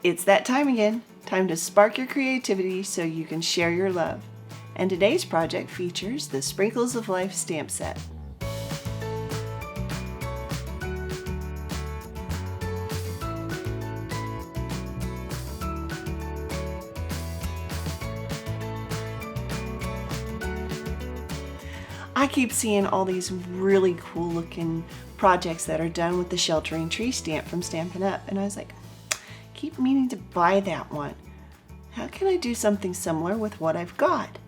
It's that time again. Time to spark your creativity so you can share your love. And today's project features the Sprinkles of Life stamp set. I keep seeing all these really cool looking projects that are done with the sheltering tree stamp from Stampin' Up, and I was like, keep meaning to buy that one. How can I do something similar with what I've got?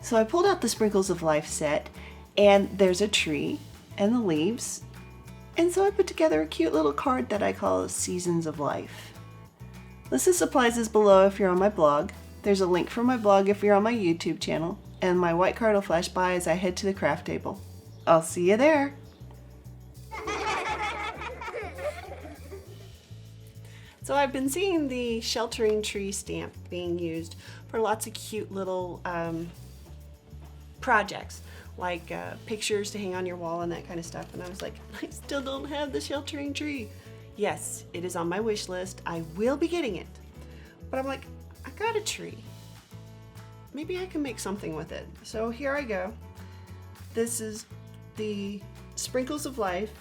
So I pulled out the Sprinkles of Life set, and there's a tree and the leaves, and so I put together a cute little card that I call Seasons of Life. List of supplies is below if you're on my blog. There's a link for my blog if you're on my YouTube channel, and my white card will flash by as I head to the craft table. I'll see you there. So I've been seeing the sheltering tree stamp being used for lots of cute little projects, like pictures to hang on your wall and that kind of stuff. And I was like, I still don't have the sheltering tree. Yes, it is on my wish list. I will be getting it. But I'm like, I got a tree. Maybe I can make something with it. So here I go. This is the Sprinkles of Life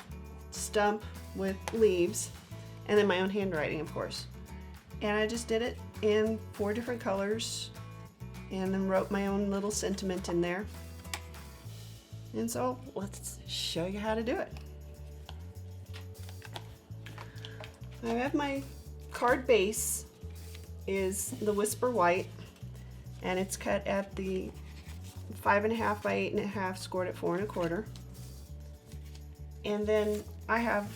stump with leaves, and then my own handwriting, of course. And I just did it in 4 different colors, and then wrote my own little sentiment in there. And so let's show you how to do it. I have my card base is the Whisper White, and it's cut at the 5.5 by 8.5, scored at 4 1/4. And then I have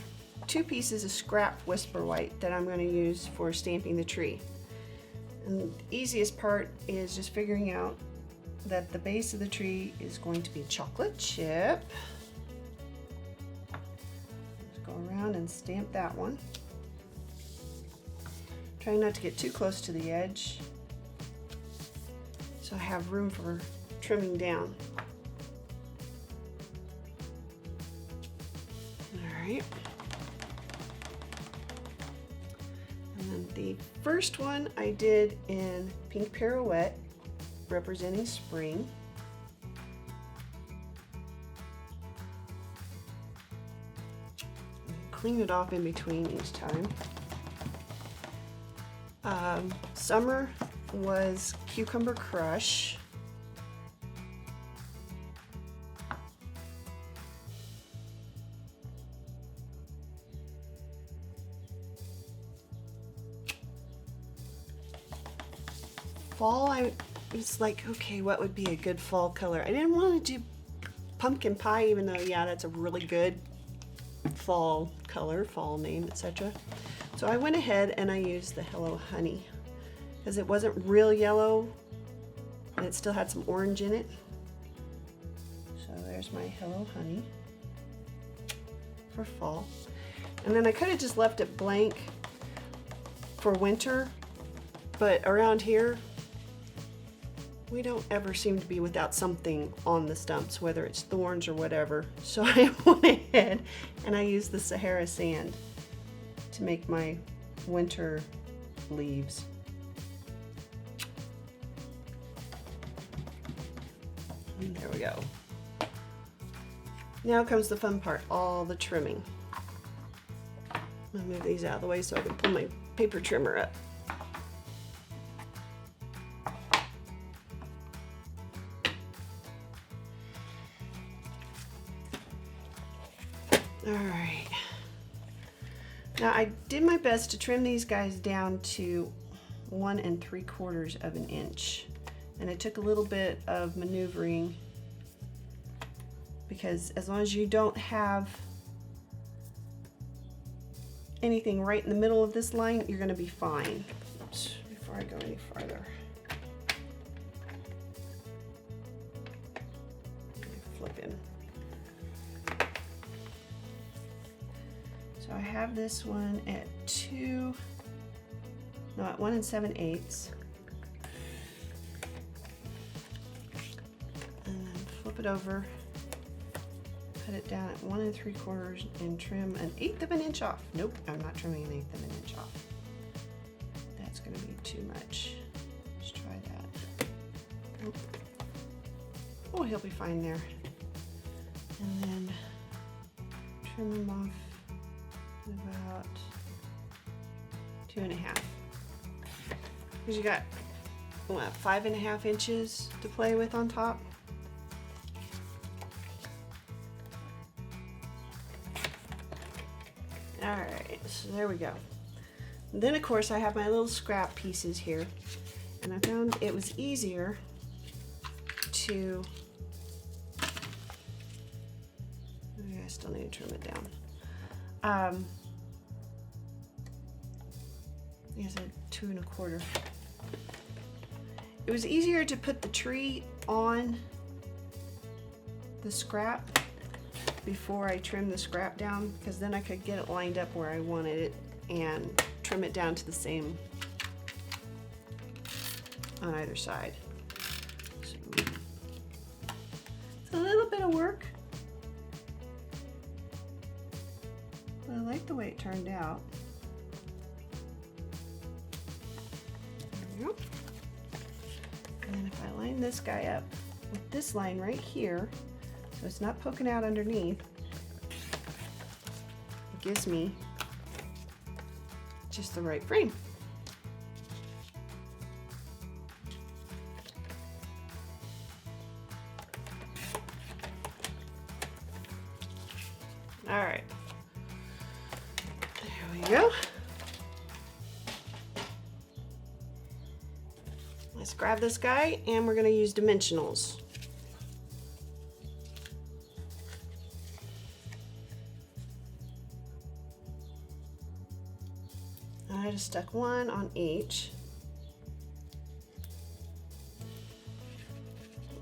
2 pieces of scrap Whisper White that I'm going to use for stamping the tree. And the easiest part is just figuring out that the base of the tree is going to be chocolate chip. Just go around and stamp that one. Trying not to get too close to the edge, so I have room for trimming down. All right. And then the first one I did in Pink Pirouette, representing spring. Clean it off in between each time. Summer was Cucumber Crush. Fall, I was like, okay, what would be a good fall color? I didn't want to do pumpkin pie, even though, yeah, that's a really good fall color, fall name, etc. So I went ahead and I used the Hello Honey, because it wasn't real yellow and it still had some orange in it. So there's my Hello Honey for fall. And then I could have just left it blank for winter, but around here we don't ever seem to be without something on the stumps, whether it's thorns or whatever. So I went ahead and I used the Sahara Sand to make my winter leaves. And there we go. Now comes the fun part, all the trimming. I'm gonna move these out of the way so I can pull my paper trimmer up. All right. Now I did my best to trim these guys down to 1 3/4 of an inch. And it took a little bit of maneuvering, because as long as you don't have anything right in the middle of this line, you're going to be fine. Oops, before I go any farther. Flip in. So I have this one at 1 7/8. And then flip it over, put it down at 1 3/4 and trim 1/8 of an inch off. Nope, I'm not trimming 1/8 of an inch off. going to be too much. Let's try that. Oh, he'll be fine there. And then trim him off about 2.5. Because you got, what, 5.5 inches to play with on top. Alright, so there we go. And then of course I have my little scrap pieces here, and I found it was easier to, I still need to trim it down. It's a 2.25. It was easier to put the tree on the scrap before I trim the scrap down, because then I could get it lined up where I wanted it and trim it down to the same on either side. So, it's a little bit of work, but I like the way it turned out. There we go. And then if I line this guy up with this line right here, so it's not poking out underneath, it gives me just the right frame. All right, there we go. Let's grab this guy and we're going to use dimensionals. I just stuck one on each.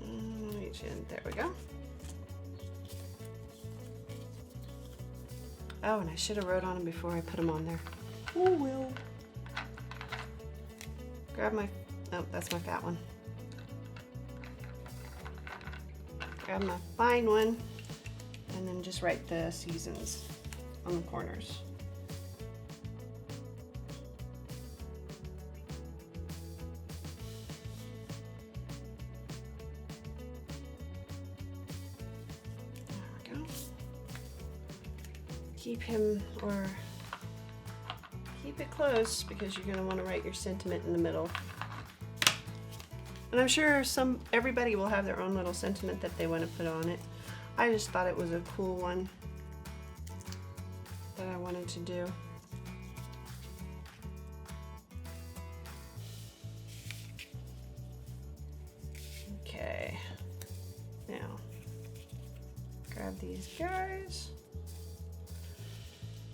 On each end. There we go. Oh, and I should have wrote on them before I put them on there. Oh well. Grab my, oh, that's my fat one. Grab my fine one, and then just write the seasons on the corners. Keep him, or keep it close, because you're going to want to write your sentiment in the middle. And I'm sure everybody will have their own little sentiment that they want to put on it. I just thought it was a cool one that I wanted to do. Okay, now grab these guys.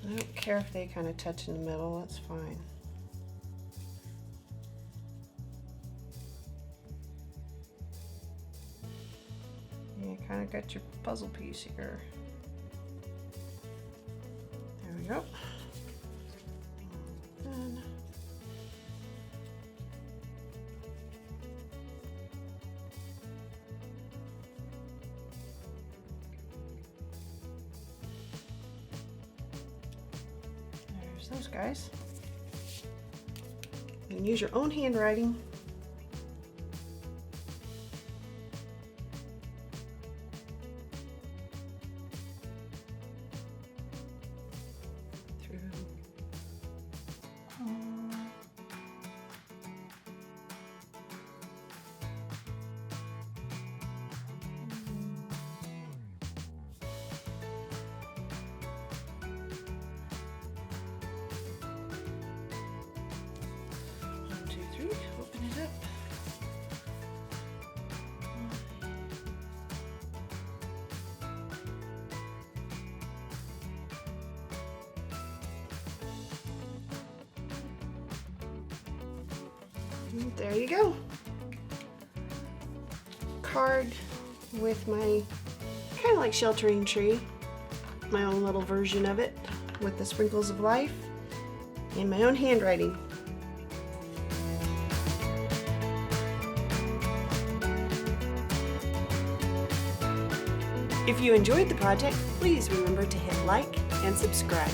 I don't care if they kind of touch in the middle, that's fine. You kind of got your puzzle piece here. There we go. Then those guys. You can use your own handwriting. Through. Open it up. And there you go. Card with my kind of like sheltering tree, my own little version of it with the sprinkles of life and my own handwriting. If you enjoyed the project, please remember to hit like and subscribe.